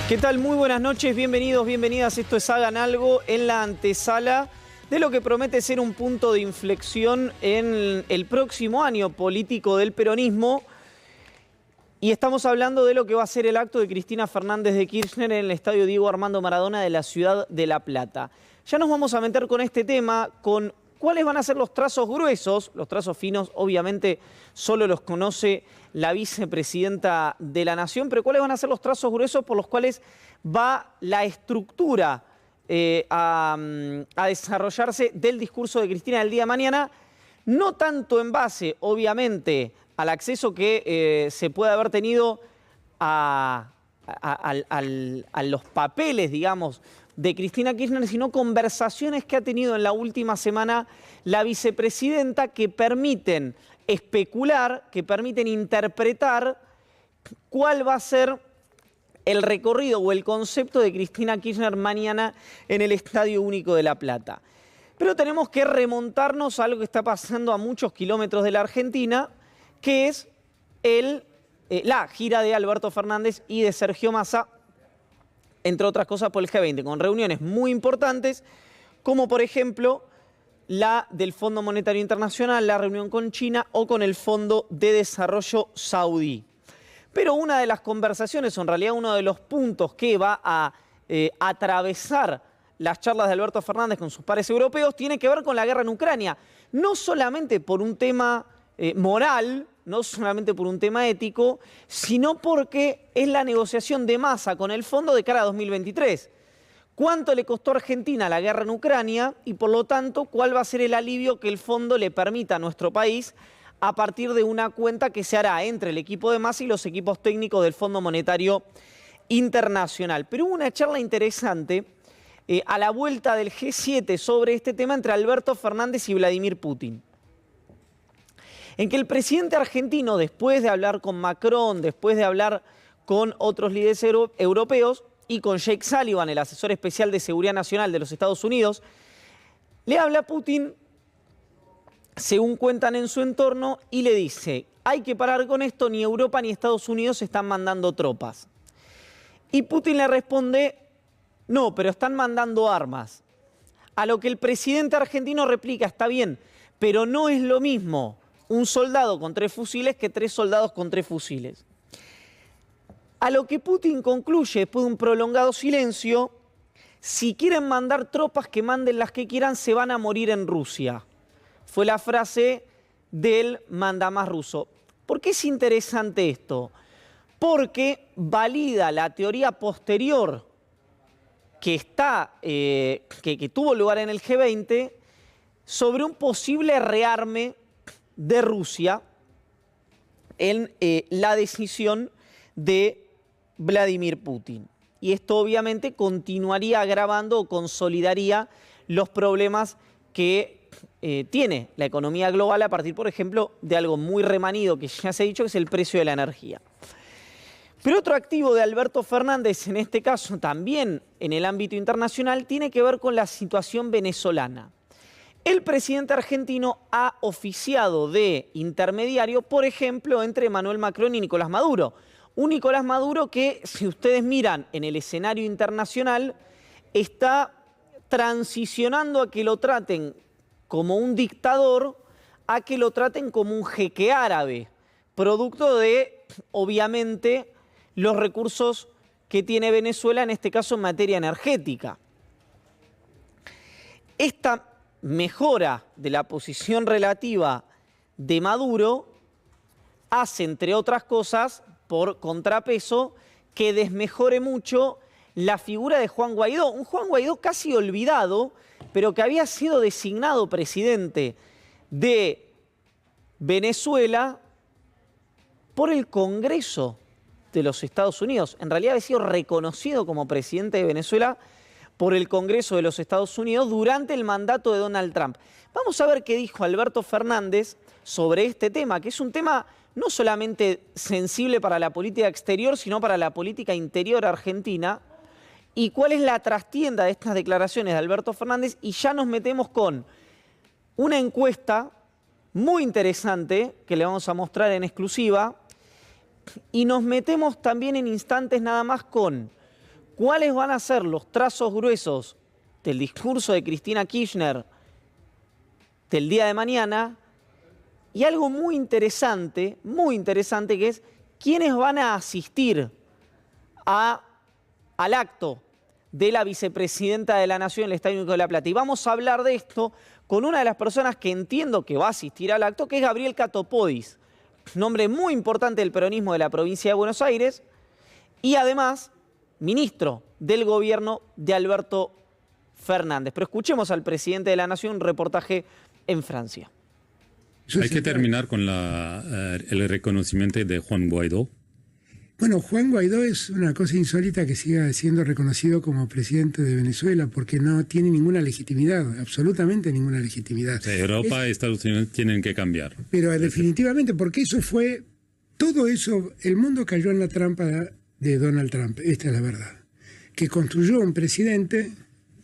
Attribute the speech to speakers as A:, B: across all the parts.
A: ¿Qué tal? Muy buenas noches, bienvenidos, bienvenidas. Esto es Hagan Algo en la antesala de lo que promete ser un punto de inflexión en el próximo año político del peronismo. Y estamos hablando de lo que va a ser el acto de Cristina Fernández de Kirchner en el Estadio Diego Armando Maradona de la ciudad de La Plata. Ya nos vamos a meter con este tema, con cuáles van a ser los trazos gruesos. Los trazos finos obviamente solo los conoce la vicepresidenta de la Nación, pero cuáles van a ser los trazos gruesos por los cuales va la estructura a desarrollarse del discurso de Cristina el día de mañana, no tanto en base, obviamente, al acceso que se puede haber tenido a los papeles, digamos, de Cristina Kirchner, sino conversaciones que ha tenido en la última semana la vicepresidenta que permiten especular, que permiten interpretar cuál va a ser el recorrido o el concepto de Cristina Kirchner mañana en el Estadio Único de La Plata. Pero tenemos que remontarnos a algo que está pasando a muchos kilómetros de la Argentina, que es la gira de Alberto Fernández y de Sergio Massa, entre otras cosas por el G20, con reuniones muy importantes, como por ejemplo la del Fondo Monetario Internacional, la reunión con China o con el Fondo de Desarrollo Saudí. Pero una de las conversaciones, o en realidad uno de los puntos que va a atravesar las charlas de Alberto Fernández con sus pares europeos, tiene que ver con la guerra en Ucrania. No solamente por un tema moral, no solamente por un tema ético, sino porque es la negociación de Massa con el fondo de cara a 2023. ¿Cuánto le costó a Argentina la guerra en Ucrania? Y por lo tanto, ¿cuál va a ser el alivio que el fondo le permita a nuestro país a partir de una cuenta que se hará entre el equipo de Massa y los equipos técnicos del Fondo Monetario Internacional? Pero hubo una charla interesante a la vuelta del G7 sobre este tema entre Alberto Fernández y Vladimir Putin, en que el presidente argentino, después de hablar con Macron, después de hablar con otros líderes europeos y con Jake Sullivan, el asesor especial de seguridad nacional de los Estados Unidos, le habla a Putin, según cuentan en su entorno, y le dice: hay que parar con esto, ni Europa ni Estados Unidos están mandando tropas. Y Putin le responde: no, pero están mandando armas. A lo que el presidente argentino replica: está bien, pero no es lo mismo un soldado con 3 fusiles que 3 soldados con 3 fusiles. A lo que Putin concluye, después de un prolongado silencio: si quieren mandar tropas, que manden las que quieran, se van a morir en Rusia. Fue la frase del mandamás ruso. ¿Por qué es interesante esto? Porque valida la teoría posterior que tuvo lugar en el G20 sobre un posible rearme de Rusia en la decisión de Vladimir Putin. Y esto obviamente continuaría agravando o consolidaría los problemas que tiene la economía global a partir, por ejemplo, de algo muy remanido que ya se ha dicho, que es el precio de la energía. Pero otro activo de Alberto Fernández, en este caso también en el ámbito internacional, tiene que ver con la situación venezolana. El presidente argentino ha oficiado de intermediario, por ejemplo, entre Emmanuel Macron y Nicolás Maduro. Un Nicolás Maduro que, si ustedes miran en el escenario internacional, está transicionando a que lo traten como un dictador, a que lo traten como un jeque árabe, producto de, obviamente, los recursos que tiene Venezuela, en este caso en materia energética. Esta mejora de la posición relativa de Maduro hace, entre otras cosas, por contrapeso, que desmejore mucho la figura de Juan Guaidó. Un Juan Guaidó casi olvidado, pero que había sido designado presidente de Venezuela por el Congreso de los Estados Unidos. En realidad había sido reconocido como presidente de Venezuela por el Congreso de los Estados Unidos durante el mandato de Donald Trump. Vamos a ver qué dijo Alberto Fernández sobre este tema, que es un tema no solamente sensible para la política exterior, sino para la política interior argentina, y cuál es la trastienda de estas declaraciones de Alberto Fernández. Y ya nos metemos con una encuesta muy interesante que le vamos a mostrar en exclusiva, y nos metemos también en instantes nada más con cuáles van a ser los trazos gruesos del discurso de Cristina Kirchner del día de mañana, y algo muy interesante que es quiénes van a asistir al acto de la vicepresidenta de la Nación en el Estadio Único de La Plata. Y vamos a hablar de esto con una de las personas que entiendo que va a asistir al acto, que es Gabriel Catopodis, nombre muy importante del peronismo de la provincia de Buenos Aires y además ministro del gobierno de Alberto Fernández. Pero escuchemos al presidente de la Nación, un reportaje en Francia.
B: Hay que terminar con el reconocimiento de Juan Guaidó.
C: Bueno, Juan Guaidó es una cosa insólita que siga siendo reconocido como presidente de Venezuela porque no tiene ninguna legitimidad, absolutamente ninguna legitimidad.
B: O sea, Europa y Estados Unidos tienen que cambiar.
C: Pero definitivamente, porque eso fue, todo eso, el mundo cayó en la trampa de Donald Trump, esta es la verdad, que construyó un presidente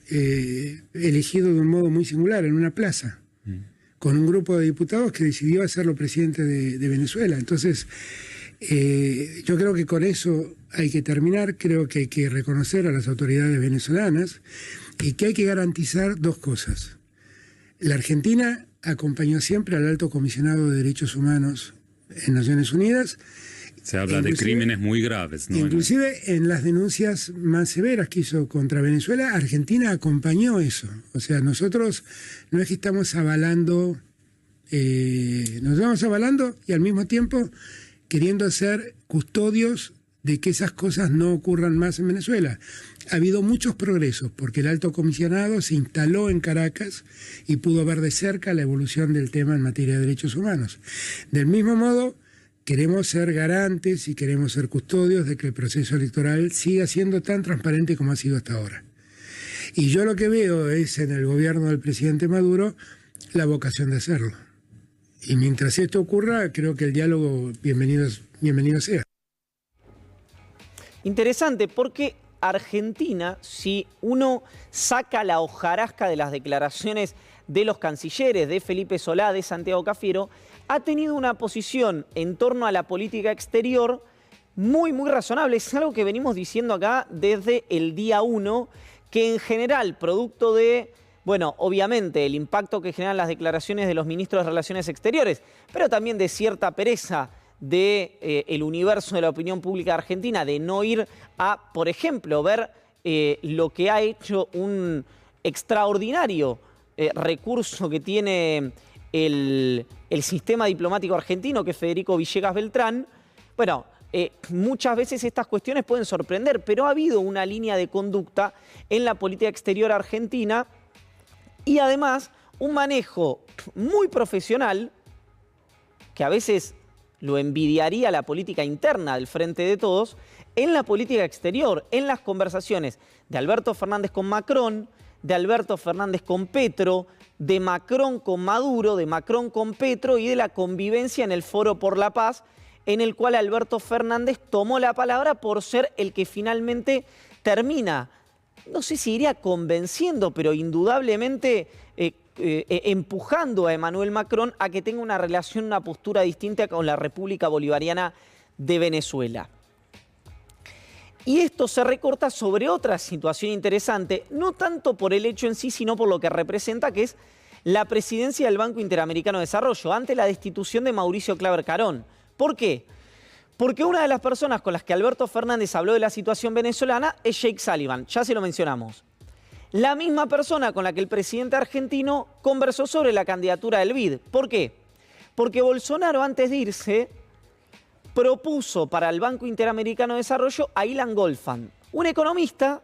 C: elegido de un modo muy singular en una plaza, con un grupo de diputados que decidió hacerlo presidente de Venezuela. Entonces, yo creo que con eso hay que terminar, creo que hay que reconocer a las autoridades venezolanas y que hay que garantizar dos cosas. La Argentina acompañó siempre al Alto Comisionado de Derechos Humanos en Naciones Unidas.
B: Se habla de crímenes muy graves, ¿no?
C: Inclusive en las denuncias más severas que hizo contra Venezuela, Argentina acompañó eso. O sea, nosotros no es que estamos avalando, nos estamos avalando y al mismo tiempo queriendo ser custodios de que esas cosas no ocurran más en Venezuela. Ha habido muchos progresos porque el Alto Comisionado se instaló en Caracas y pudo ver de cerca la evolución del tema en materia de derechos humanos. Del mismo modo, queremos ser garantes y queremos ser custodios de que el proceso electoral siga siendo tan transparente como ha sido hasta ahora. Y yo lo que veo es en el gobierno del presidente Maduro la vocación de hacerlo. Y mientras esto ocurra, creo que el diálogo bienvenido sea.
A: Interesante, porque Argentina, si uno saca la hojarasca de las declaraciones de los cancilleres, de Felipe Solá, de Santiago Cafiero, ha tenido una posición en torno a la política exterior muy razonable. Es algo que venimos diciendo acá desde el día 1, que en general, producto de, bueno, obviamente el impacto que generan las declaraciones de los ministros de Relaciones Exteriores, pero también de cierta pereza del universo de la opinión pública argentina, de no ir a, por ejemplo, ver lo que ha hecho un extraordinario recurso que tiene el sistema diplomático argentino, que es Federico Villegas Beltrán. Bueno, muchas veces estas cuestiones pueden sorprender, pero ha habido una línea de conducta en la política exterior argentina y además un manejo muy profesional que a veces lo envidiaría la política interna del Frente de Todos, en la política exterior, en las conversaciones de Alberto Fernández con Macron, de Alberto Fernández con Petro, de Macron con Maduro, de Macron con Petro y de la convivencia en el Foro por la Paz, en el cual Alberto Fernández tomó la palabra por ser el que finalmente termina, no sé si iría convenciendo, pero indudablemente empujando a Emmanuel Macron a que tenga una relación, una postura distinta con la República Bolivariana de Venezuela. Y esto se recorta sobre otra situación interesante, no tanto por el hecho en sí, sino por lo que representa, que es la presidencia del Banco Interamericano de Desarrollo, ante la destitución de Mauricio Claver Carón. ¿Por qué? Porque una de las personas con las que Alberto Fernández habló de la situación venezolana es Jake Sullivan, ya se lo mencionamos. La misma persona con la que el presidente argentino conversó sobre la candidatura del BID. ¿Por qué? Porque Bolsonaro, antes de irse, propuso para el Banco Interamericano de Desarrollo a Ilan Goldfand, un economista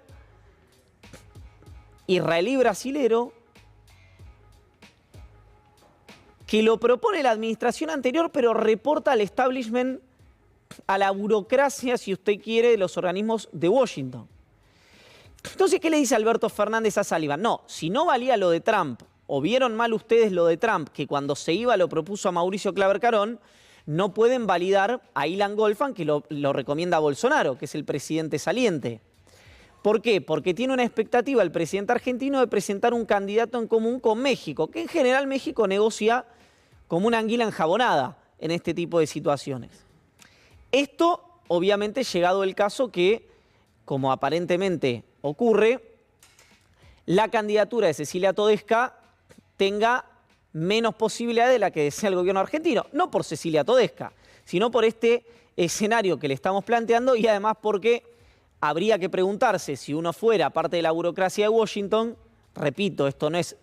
A: israelí-brasilero que lo propone la administración anterior, pero reporta al establishment, a la burocracia, si usted quiere, de los organismos de Washington. Entonces, ¿qué le dice Alberto Fernández a Sullivan? No, si no valía lo de Trump, o vieron mal ustedes lo de Trump, que cuando se iba lo propuso a Mauricio Claver Carón, no pueden validar a Ilan Goldfand, que lo recomienda Bolsonaro, que es el presidente saliente. ¿Por qué? Porque tiene una expectativa el presidente argentino de presentar un candidato en común con México, que en general México negocia como una anguila enjabonada en este tipo de situaciones. Esto, obviamente, llegado el caso que como aparentemente ocurre, la candidatura de Cecilia Todesca tenga menos posibilidades de la que desea el gobierno argentino. No por Cecilia Todesca, sino por este escenario que le estamos planteando y además porque habría que preguntarse si uno fuera parte de la burocracia de Washington, repito, esto no es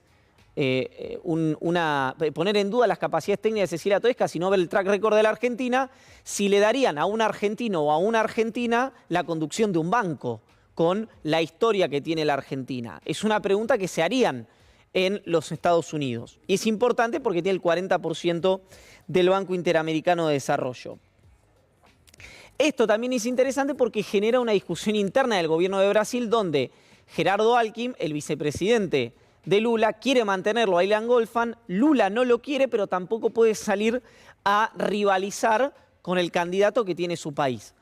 A: poner en duda las capacidades técnicas de Cecilia Todesca, sino ver el track record de la Argentina, si le darían a un argentino o a una argentina la conducción de un banco con la historia que tiene la Argentina. Es una pregunta que se harían en los Estados Unidos. Y es importante porque tiene el 40% del Banco Interamericano de Desarrollo. Esto también es interesante porque genera una discusión interna del gobierno de Brasil donde Gerardo Alckmin, el vicepresidente de Lula, quiere mantenerlo a Ilan Goldfan. Lula no lo quiere, pero tampoco puede salir a rivalizar con el candidato que tiene su país,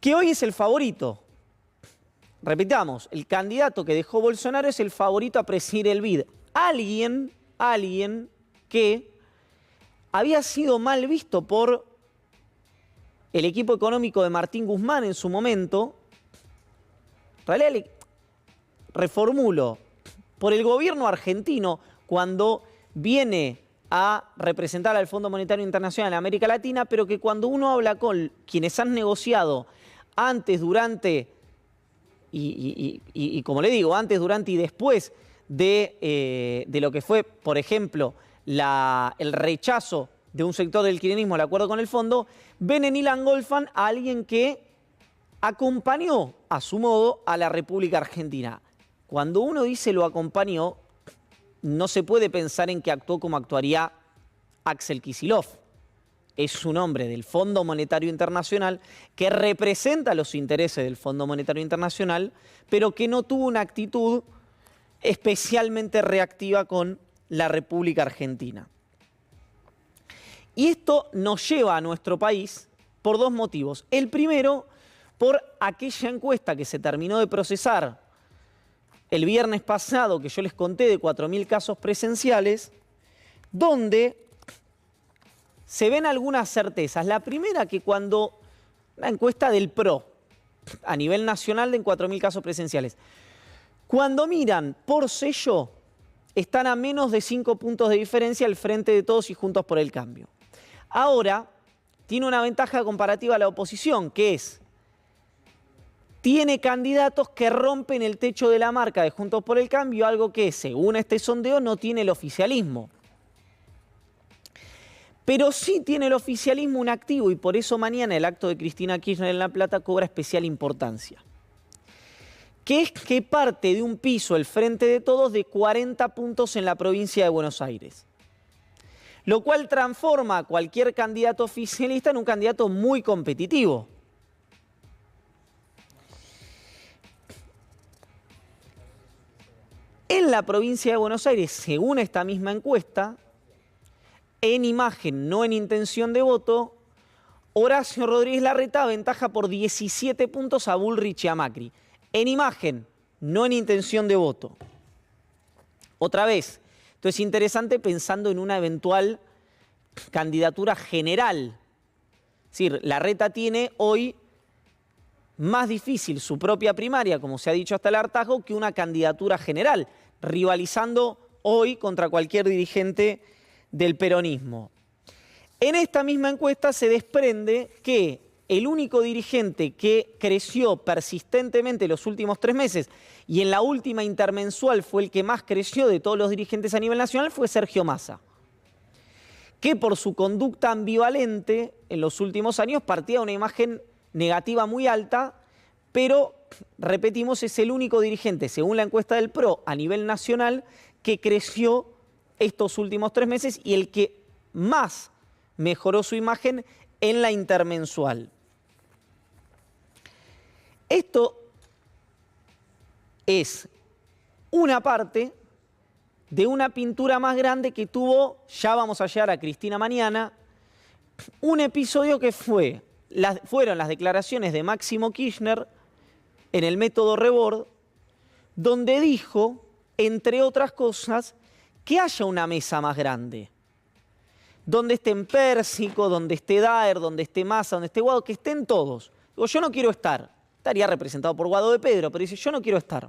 A: que hoy es el favorito. Repitamos, el candidato que dejó Bolsonaro es el favorito a presidir el BID. Alguien que había sido mal visto por el equipo económico de Martín Guzmán en su momento. En realidad, reformulo, por el gobierno argentino cuando viene a representar al Fondo Monetario Internacional en América Latina, pero que cuando uno habla con quienes han negociado antes, durante y como le digo, antes, durante y después de lo que fue, por ejemplo, el rechazo de un sector del kirchnerismo al acuerdo con el fondo, ven en Ilan Goldfan a alguien que acompañó a su modo a la República Argentina. Cuando uno dice lo acompañó, no se puede pensar en que actuó como actuaría Axel Kicillof. Es un hombre del Fondo Monetario Internacional que representa los intereses del Fondo Monetario Internacional, pero que no tuvo una actitud especialmente reactiva con la República Argentina. Y esto nos lleva a nuestro país por dos motivos. El primero, por aquella encuesta que se terminó de procesar el viernes pasado, que yo les conté, de 4.000 casos presenciales, donde se ven algunas certezas. La primera, que cuando la encuesta del PRO, a nivel nacional, de 4.000 casos presenciales, cuando miran por sello, están a menos de 5 puntos de diferencia al Frente de Todos y Juntos por el Cambio. Ahora, tiene una ventaja comparativa a la oposición, que es, tiene candidatos que rompen el techo de la marca de Juntos por el Cambio, algo que, según este sondeo, no tiene el oficialismo. Pero sí tiene el oficialismo un activo y por eso mañana el acto de Cristina Kirchner en La Plata cobra especial importancia. Que es que parte de un piso, el Frente de Todos, de 40 puntos en la provincia de Buenos Aires. Lo cual transforma a cualquier candidato oficialista en un candidato muy competitivo. En la provincia de Buenos Aires, según esta misma encuesta, en imagen, no en intención de voto, Horacio Rodríguez Larreta aventaja por 17 puntos a Bullrich y a Macri. En imagen, no en intención de voto. Otra vez, esto es interesante pensando en una eventual candidatura general. Es decir, Larreta tiene hoy más difícil su propia primaria, como se ha dicho hasta el hartazgo, que una candidatura general, rivalizando hoy contra cualquier dirigente del peronismo. En esta misma encuesta se desprende que el único dirigente que creció persistentemente los últimos 3 meses y en la última intermensual fue el que más creció de todos los dirigentes a nivel nacional fue Sergio Massa, que por su conducta ambivalente en los últimos años partía de una imagen negativa muy alta, pero, repetimos, es el único dirigente, según la encuesta del PRO, a nivel nacional, que creció estos últimos 3 meses y el que más mejoró su imagen en la intermensual. Esto es una parte de una pintura más grande que tuvo, ya vamos a llegar a Cristina mañana, un episodio que fueron las declaraciones de Máximo Kirchner en el método Rebord, donde dijo, entre otras cosas, que haya una mesa más grande, donde estén Pérsico, donde esté Daer, donde esté Massa, donde esté Guado, que estén todos. Digo, yo no quiero estar, estaría representado por Guado de Pedro, pero dice, yo no quiero estar.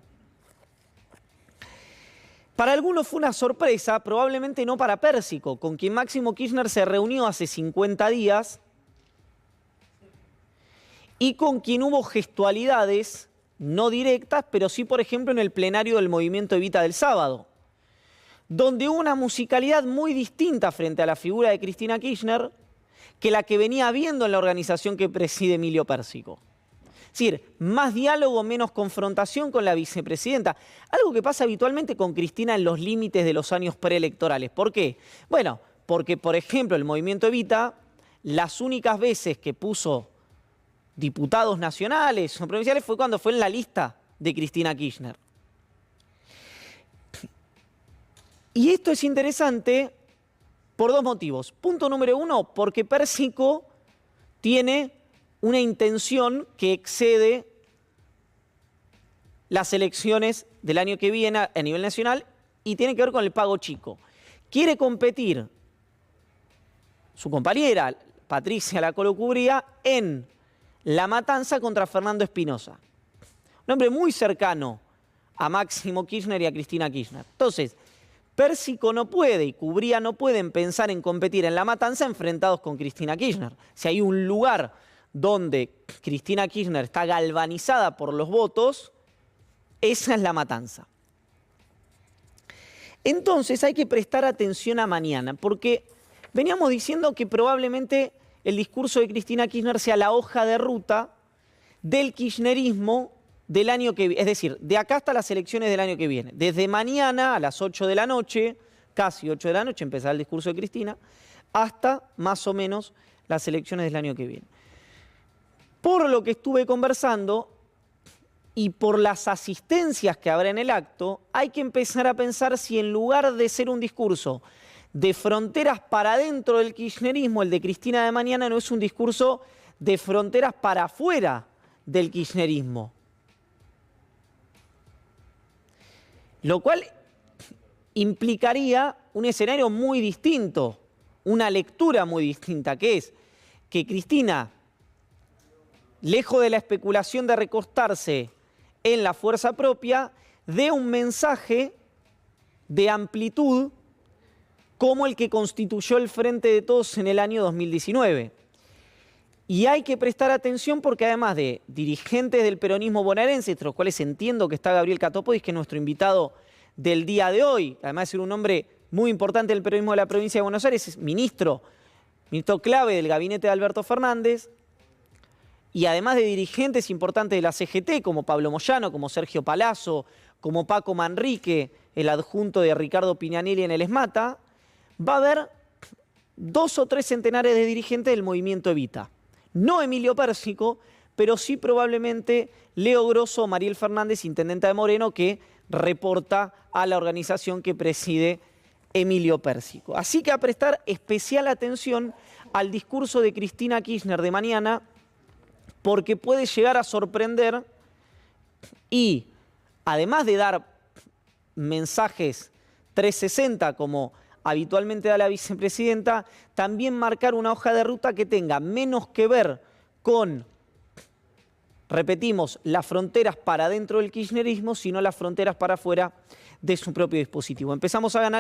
A: Para algunos fue una sorpresa, probablemente no para Pérsico, con quien Máximo Kirchner se reunió hace 50 días y con quien hubo gestualidades no directas, pero sí, por ejemplo, en el plenario del Movimiento Evita del sábado, donde hubo una musicalidad muy distinta frente a la figura de Cristina Kirchner que la que venía habiendo en la organización que preside Emilio Pérsico. Es decir, más diálogo, menos confrontación con la vicepresidenta. Algo que pasa habitualmente con Cristina en los límites de los años preelectorales. ¿Por qué? Bueno, porque, por ejemplo, el Movimiento Evita, las únicas veces que puso diputados nacionales o provinciales fue cuando fue en la lista de Cristina Kirchner. Y esto es interesante por dos motivos. Punto número uno, porque Pérsico tiene una intención que excede las elecciones del año que viene a nivel nacional y tiene que ver con el pago chico. Quiere competir su compañera, Patricia La Colocubría, en La Matanza contra Fernando Espinosa. Un hombre muy cercano a Máximo Kirchner y a Cristina Kirchner. Entonces, Pérsico no puede y Cubría no pueden pensar en competir en La Matanza enfrentados con Cristina Kirchner. Si hay un lugar donde Cristina Kirchner está galvanizada por los votos, esa es La Matanza. Entonces hay que prestar atención a mañana, porque veníamos diciendo que probablemente el discurso de Cristina Kirchner sea la hoja de ruta del kirchnerismo del año que viene, es decir, de acá hasta las elecciones del año que viene. Desde mañana a las 8 de la noche, casi 8 de la noche, empezará el discurso de Cristina, hasta más o menos las elecciones del año que viene. Por lo que estuve conversando y por las asistencias que habrá en el acto, hay que empezar a pensar si en lugar de ser un discurso de fronteras para adentro del kirchnerismo, el de Cristina de mañana no es un discurso de fronteras para afuera del kirchnerismo. Lo cual implicaría un escenario muy distinto, una lectura muy distinta, que es que Cristina, lejos de la especulación de recostarse en la fuerza propia, dé un mensaje de amplitud como el que constituyó el Frente de Todos en el año 2019. Y hay que prestar atención porque además de dirigentes del peronismo bonaerense, entre los cuales entiendo que está Gabriel Catopodis, que es nuestro invitado del día de hoy, además de ser un hombre muy importante del peronismo de la provincia de Buenos Aires, es ministro clave del gabinete de Alberto Fernández, y además de dirigentes importantes de la CGT, como Pablo Moyano, como Sergio Palazzo, como Paco Manrique, el adjunto de Ricardo Pignanelli en el ESMATA, va a haber 2 o 3 centenares de dirigentes del movimiento Evita. No Emilio Pérsico, pero sí probablemente Leo Grosso o Mariel Fernández, intendenta de Moreno, que reporta a la organización que preside Emilio Pérsico. Así que a prestar especial atención al discurso de Cristina Kirchner de mañana, porque puede llegar a sorprender y, además de dar mensajes 360 como habitualmente da la vicepresidenta, también marcar una hoja de ruta que tenga menos que ver con, repetimos, las fronteras para dentro del kirchnerismo, sino las fronteras para afuera de su propio dispositivo. Empezamos a ganar